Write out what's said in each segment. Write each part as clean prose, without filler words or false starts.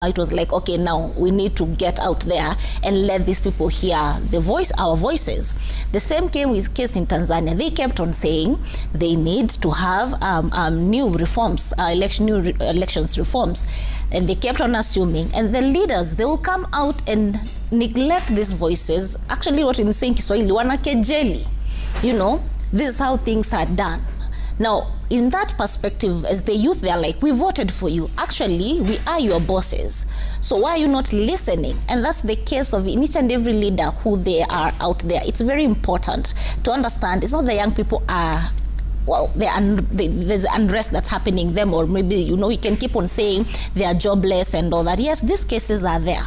It was like, okay, now we need to get out there and let these people hear our voices. The same case in Tanzania. They kept on saying they need to have new reforms, elections reforms, and they kept on assuming. And the leaders, they will come out and neglect these voices. Actually, what in saying Kiswahili, wanakejeli. You know, this is how things are done. Now, in that perspective, as the youth, they are like, we voted for you. Actually, we are your bosses. So why are you not listening? And that's the case of each and every leader who they are out there. It's very important to understand it's not the young people are, well, there's unrest that's happening them, or maybe, you know, you can keep on saying they are jobless and all that. Yes, these cases are there,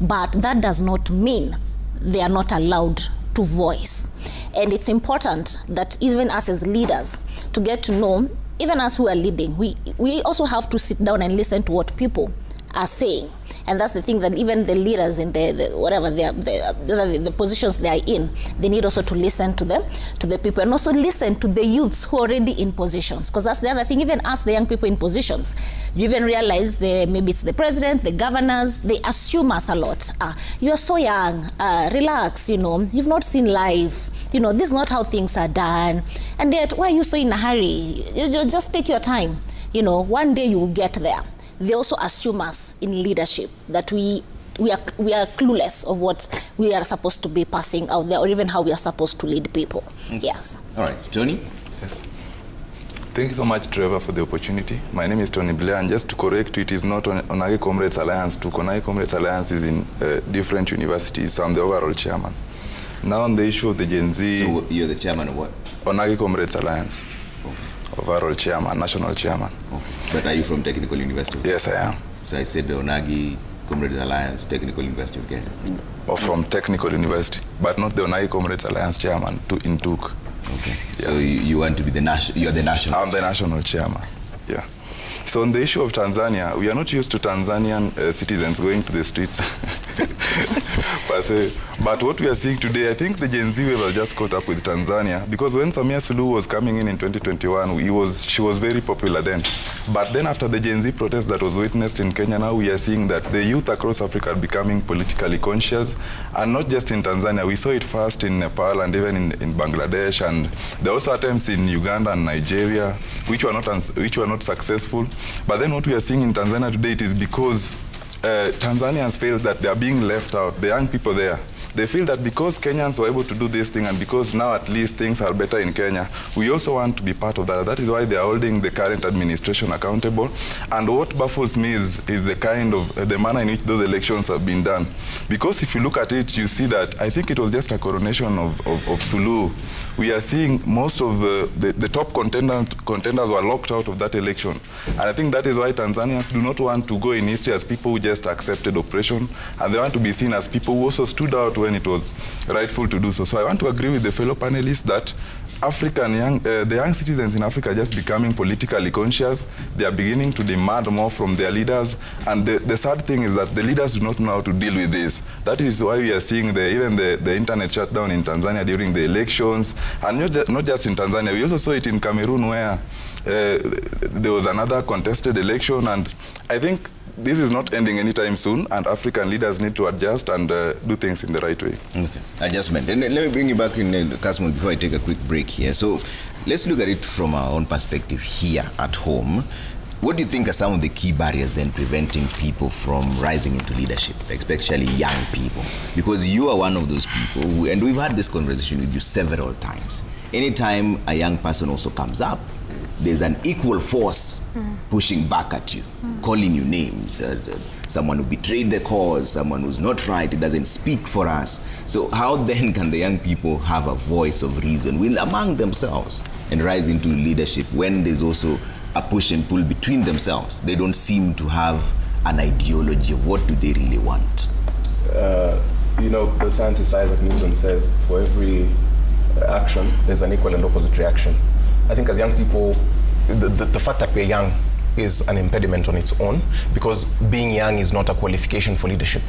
but that does not mean they are not allowed to voice. And it's important that even us as leaders to get to know, even us who are leading, we also have to sit down and listen to what people are saying. And that's the thing, that even the leaders in the positions they are in, they need also to listen to them, to the people, and also listen to the youths who are already in positions. Because that's the other thing, even us, the young people in positions, you even realize maybe it's the president, the governors, they assume us a lot. You are so young, relax, you know, you've not seen life. You know, this is not how things are done. And yet, why are you so in a hurry? You just take your time. You know, one day you will get there. They also assume us in leadership that we are clueless of what we are supposed to be passing out there, or even how we are supposed to lead people. Yes. All right, Tony? Yes. Thank you so much, Trevor, for the opportunity. My name is Tony Blair, and just to correct you, it is not Onagi Comrades Alliance. Onagi Comrades Alliance is in different universities, so I'm the overall chairman. Now on the issue of the Gen Z... So you're the chairman of what? Onagi Comrades Alliance. Okay. Overall chairman, national chairman. Okay. But are you from Technical University? Yes, I am. So I said the Onagi Comrades Alliance, Technical University of Kenya. Or from Technical University, but not the Onagi Comrades Alliance chairman in Tuk. Okay. Yeah. So you want to be you're the national? I'm the national chairman, yeah. So on the issue of Tanzania, we are not used to Tanzanian citizens going to the streets per se. But what we are seeing today, I think the Gen Z wave has just caught up with Tanzania, because when Samia Suluhu was coming in 2021, she was very popular then. But then after the Gen Z protest that was witnessed in Kenya, now we are seeing that the youth across Africa are becoming politically conscious, and not just in Tanzania. We saw it first in Nepal and even in Bangladesh, and there were also attempts in Uganda and Nigeria, which were not successful. But then what we are seeing in Tanzania today, it is because Tanzanians feel that they are being left out, the young people there. They feel that because Kenyans were able to do this thing, and because now at least things are better in Kenya, we also want to be part of that. That is why they are holding the current administration accountable. And what baffles me is the kind of, the manner in which those elections have been done. Because if you look at it, you see that I think it was just a coronation of Suluhu. We are seeing most of the top contenders were locked out of that election. And I think that is why Tanzanians do not want to go in history as people who just accepted oppression, and they want to be seen as people who also stood out when it was rightful to do so. So I want to agree with the fellow panelists that the young citizens in Africa are just becoming politically conscious. They are beginning to demand more from their leaders. And the sad thing is that the leaders do not know how to deal with this. That is why we are seeing even the internet shutdown in Tanzania during the elections. And not just in Tanzania, we also saw it in Cameroon, where there was another contested election. And I think this is not ending anytime soon, and African leaders need to adjust and do things in the right way. Okay, adjustment. And let me bring you back in, Kasmul, before I take a quick break here. So let's look at it from our own perspective here at home. What do you think are some of the key barriers then preventing people from rising into leadership, especially young people? Because you are one of those people, and we've had this conversation with you several times. Anytime a young person also comes up, there's an equal force pushing back at you, calling you names. Someone who betrayed the cause, someone who's not right, it doesn't speak for us. So how then can the young people have a voice of reason among themselves and rise into leadership when there's also a push and pull between themselves? They don't seem to have an ideology of what do they really want. You know, the scientist Isaac Newton says, for every action, there's an equal and opposite reaction. I think as young people, the fact that we're young is an impediment on its own, because being young is not a qualification for leadership.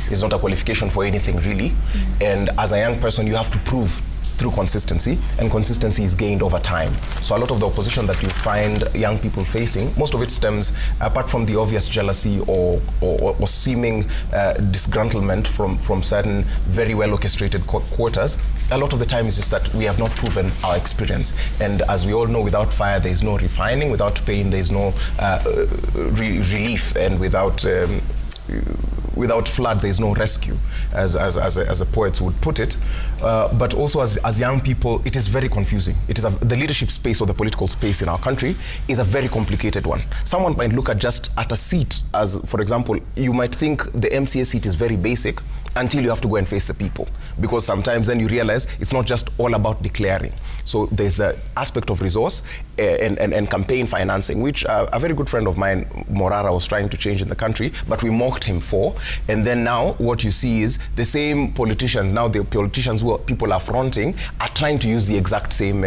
It's not a qualification for anything, really. And as a young person, you have to prove through consistency, and consistency is gained over time. So a lot of the opposition that you find young people facing, most of it stems, apart from the obvious jealousy or seeming disgruntlement from certain very well orchestrated quarters, a lot of the time is just that we have not proven our experience. And as we all know, without fire there is no refining, without pain there is no relief, and without flood there is no rescue, as a poet would put it. But also as young people, it is very confusing. It is the leadership space or the political space in our country is a very complicated one. Someone might look at a seat as, for example, you might think the MCA seat is very basic until you have to go and face the people, because sometimes then you realize it's not just all about declaring. So there's an aspect of resource and campaign financing, which a very good friend of mine, Morara, was trying to change in the country, but we mocked him for. And then now what you see is the same politicians, now the politicians who people are fronting are trying to use the exact same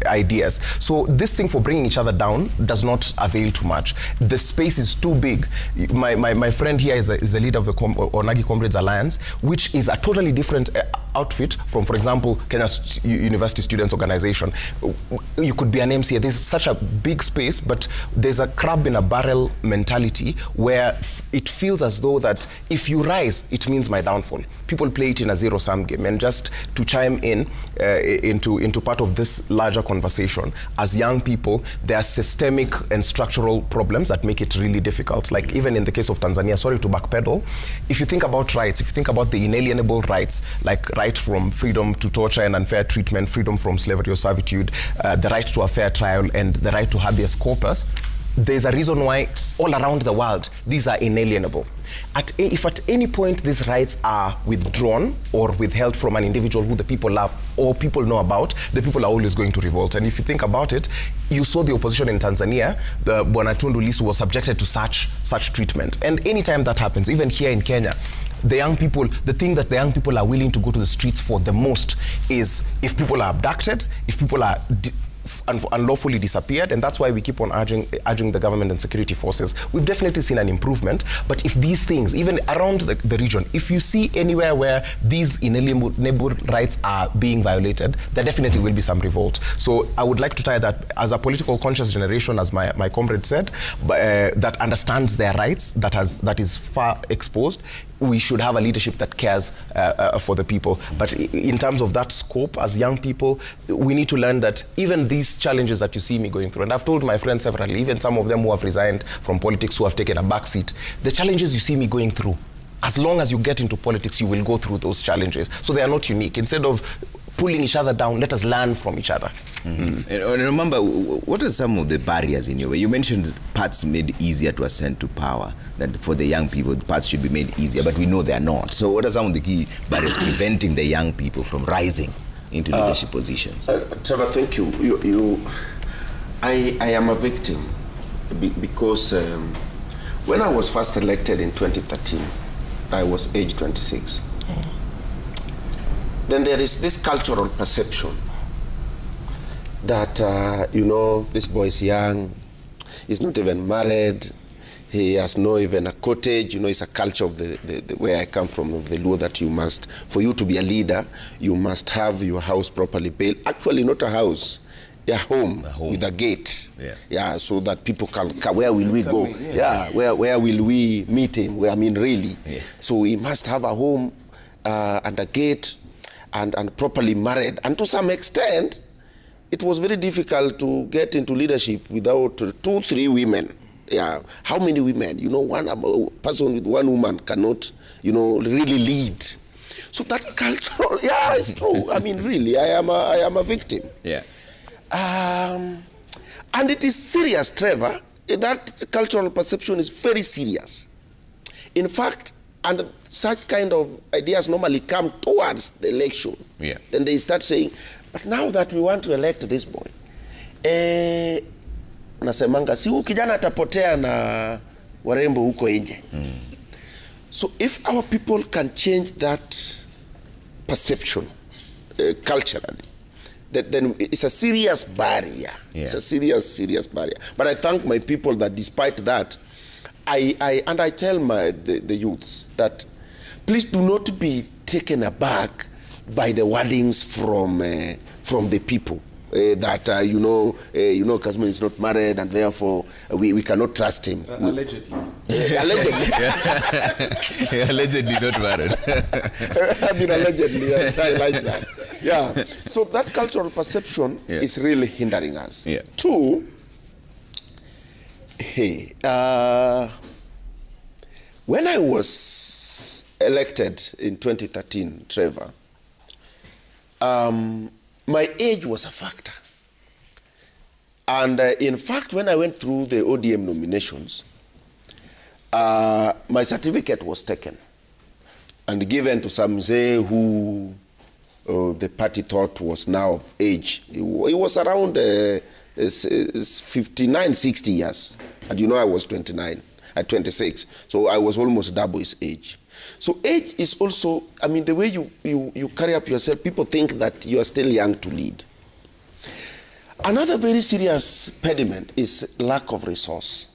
ideas. So this thing for bringing each other down does not avail too much. The space is too big. My friend here is a leader of the Onagi Comrades Alliance, which is a totally different outfit from, for example, Kenya University Students Organization. You could be an MCA. There's such a big space, but there's a crab in a barrel mentality where it feels as though that if you rise, it means my downfall. People play it in a zero-sum game. And just to chime in into part of this larger conversation, as young people, there are systemic and structural problems that make it really difficult. Like even in the case of Tanzania, sorry to backpedal, if you think about rights, if you think about the inalienable rights, like right from freedom to torture and unfair treatment, freedom from slavery or servitude, the right to a fair trial, and the right to habeas corpus, there's a reason why all around the world these are inalienable. If at any point these rights are withdrawn or withheld from an individual who the people love or people know about, the people are always going to revolt. And if you think about it, you saw the opposition in Tanzania, the Bwana Tundu Lissu was subjected to such treatment. And anytime that happens, even here in Kenya, the young people, the thing that the young people are willing to go to the streets for the most is if people are abducted, if people are unlawfully disappeared, and that's why we keep on urging the government and security forces. We've definitely seen an improvement, but if these things, even around the region, if you see anywhere where these inalienable rights are being violated, there definitely will be some revolt. So I would like to tie that as a political conscious generation, as my comrade said, that understands their rights, that is far exposed. We should have a leadership that cares for the people. But in terms of that scope, as young people, we need to learn that even these challenges that you see me going through, and I've told my friends severally, even some of them who have resigned from politics, who have taken a back seat, the challenges you see me going through, as long as you get into politics, you will go through those challenges. So they are not unique. Instead of pulling each other down, let us learn from each other. Mm-hmm. And remember, what are some of the barriers in your way? You mentioned parts made easier to ascend to power, that for the young people, the parts should be made easier, but we know they are not. So what are some of the key barriers preventing the young people from rising into leadership positions? Trevor, thank you. I am a victim because when I was first elected in 2013, I was age 26. Then there is this cultural perception that, this boy is young, he's not even married, he has no even a cottage. It's a culture of the where I come from, of the Luo, that you must, for you to be a leader, you must have your house properly built. Actually, not a house, a home with a gate. Yeah, so that people can, where will we go? Where will we meet him? Really. Yeah. So he must have a home and a gate, and properly married. And to some extent, it was very difficult to get into leadership without 2-3 women. Yeah, how many women? One person with one woman cannot, really lead. So that cultural, it's true. Really, I am a victim. Yeah. And it is serious, Trevor. That cultural perception is very serious. In fact, and such kind of ideas normally come towards the election. Yeah. Then they start saying, but now that we want to elect this boy, unasemanga, si huyu kijana atapotea na warembo huko nje. So if our people can change that perception culturally, then it's a serious barrier. Yeah. It's a serious barrier. But I thank my people that despite that, I tell the youths that please do not be taken aback by the wordings from the people. That Kasman is not married, and therefore we cannot trust him. Allegedly. Allegedly. Allegedly not married. I mean, allegedly, yes, I like that. Yeah. So that cultural perception is really hindering us. Yeah. Two, when I was elected in 2013, Trevor, my age was a factor. And in fact, when I went through the ODM nominations, my certificate was taken and given to some Mzee who the party thought was now of age. He was around 59, 60 years. And you know I was 29, at 26. So I was almost double his age. So age is also, I mean, the way you carry up yourself, people think that you are still young to lead. Another very serious impediment is lack of resource.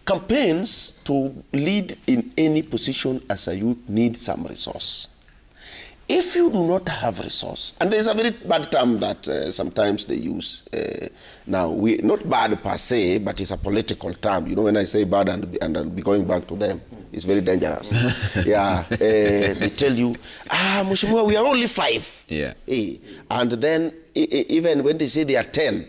Campaigns to lead in any position as a youth need some resource. If you do not have resource, and there's a very bad term that sometimes they use now, not bad per se, but it's a political term. You know, when I say bad and I'll be going back to them, it's very dangerous. Yeah, they tell you, Mheshimiwa, we are only 5. Yeah. And then even when they say they are 10,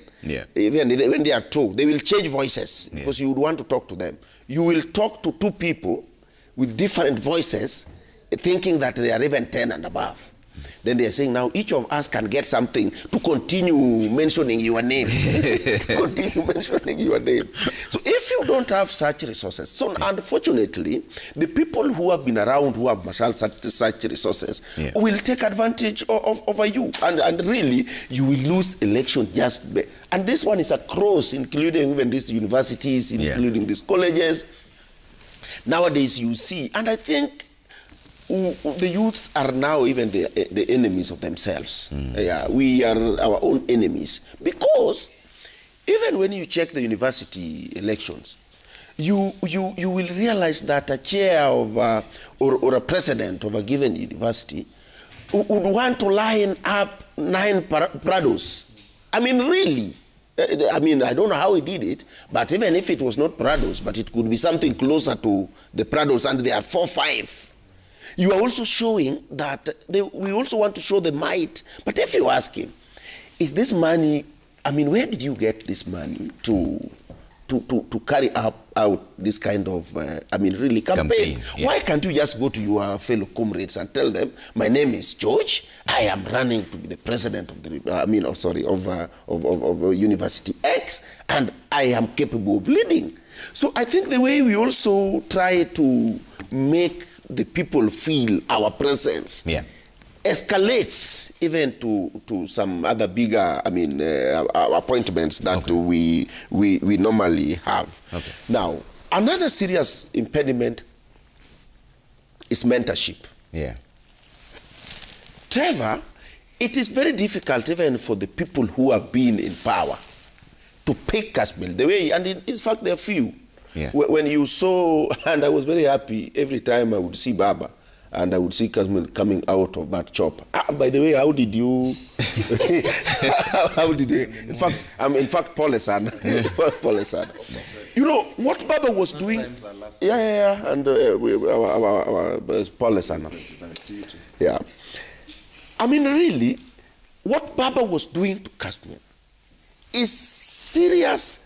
even when they are 2, they will change voices because you would want to talk to them. You will talk to 2 people with different voices, thinking that they are even 10 and above. Then they are saying, now each of us can get something to continue mentioning your name. Continue mentioning your name. So if you don't have such resources, so unfortunately, the people who have been around who have marshaled such resources will take advantage over you. And really, you will lose election just by. And this one is across, including even these universities, including these colleges. Nowadays, you see, and I think the youths are now even the enemies of themselves. Yeah, we are our own enemies. Because even when you check the university elections, you will realize that a chair of or a president of a given university would want to line up 9 Prados. I mean, really. I mean, I don't know how he did it, but even if it was not Prados, but it could be something closer to the Prados, and there are 4, 5. You are also showing that we also want to show the might. But if you ask him, is this money, I mean, where did you get this money to carry out this kind of, I mean, really campaign? Why can't you just go to your fellow comrades and tell them, my name is George, I am running to be the president of the, of University X, and I am capable of leading. So I think the way we also try to make the people feel our presence escalates even to some other bigger, I mean, appointments that we normally have. Now, another serious impediment is mentorship. Trevor, it is very difficult even for the people who have been in power to pick Kasmil the way, and in fact there are few. When you saw, and I was very happy every time I would see Baba and I would see Kasmil coming out of that chop. By the way, how did you? How did you? In fact, Polesan. Polesan. You know what Baba was doing? And our Polesan. Yeah. I mean, really, what Baba was doing to Kasmil is serious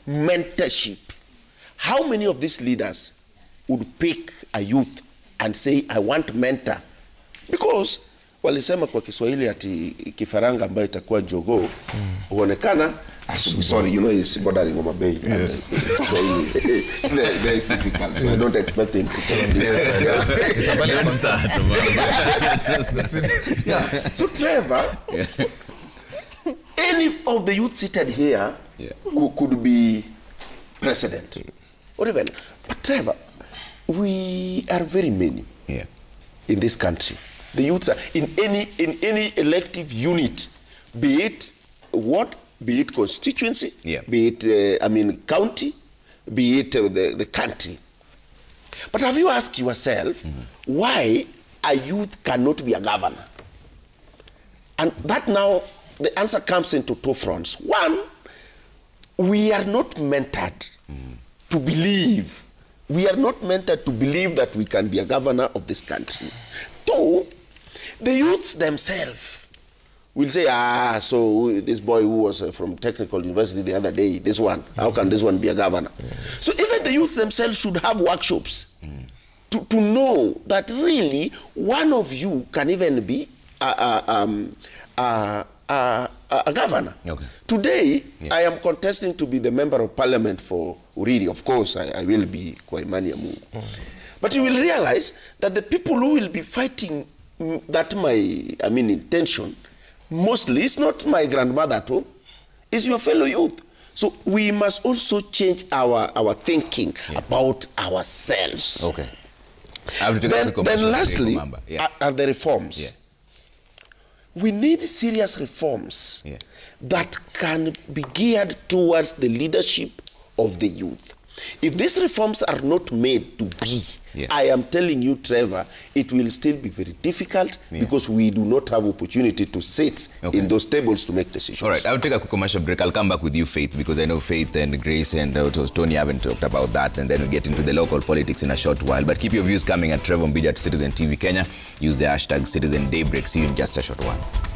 mentorship. How many of these leaders would pick a youth and say, I want mentor? Because walisema kwa Kiswahili ati kifaranga ambayo itakuwa jogoo huonekana sorry, you know, it's bordering on my bay. Yes. Very difficult, so I don't expect him to tell me. It's a balance start. So Trevor, any of the youth seated here could be president. Or even, but Trevor, we are very many in this country. The youths are in any elective unit, be it ward, be it constituency, be it county, be it the country. But have you asked yourself why a youth cannot be a governor? And that now, the answer comes into two fronts. One, we are not mentored to believe. We are not mentored to believe that we can be a governor of this country. Two, the youths themselves will say, so this boy who was from Technical University the other day, this one, how can this one be a governor? So even the youth themselves should have workshops to know that really one of you can even be a governor. Okay. Today, I am contesting to be the member of parliament for Uriri. Of course, I will be Kwaimani Amungu. But you will realize that the people who will be fighting that intention, mostly, it's not my grandmother at home, it's your fellow youth. So we must also change our thinking about ourselves. Okay. I have to take a quick commercial. Then lastly, are the reforms. Yeah. We need serious reforms that can be geared towards the leadership of the youth. If these reforms are not made to be, I am telling you, Trevor, it will still be very difficult because we do not have opportunity to sit in those tables to make decisions. All right, I'll take a quick commercial break. I'll come back with you, Faith, because I know Faith and Grace and Tony haven't talked about that, and then we'll get into the local politics in a short while. But keep your views coming at Trevor Mbija at Citizen TV Kenya. Use the hashtag Citizen Daybreak. See you in just a short while.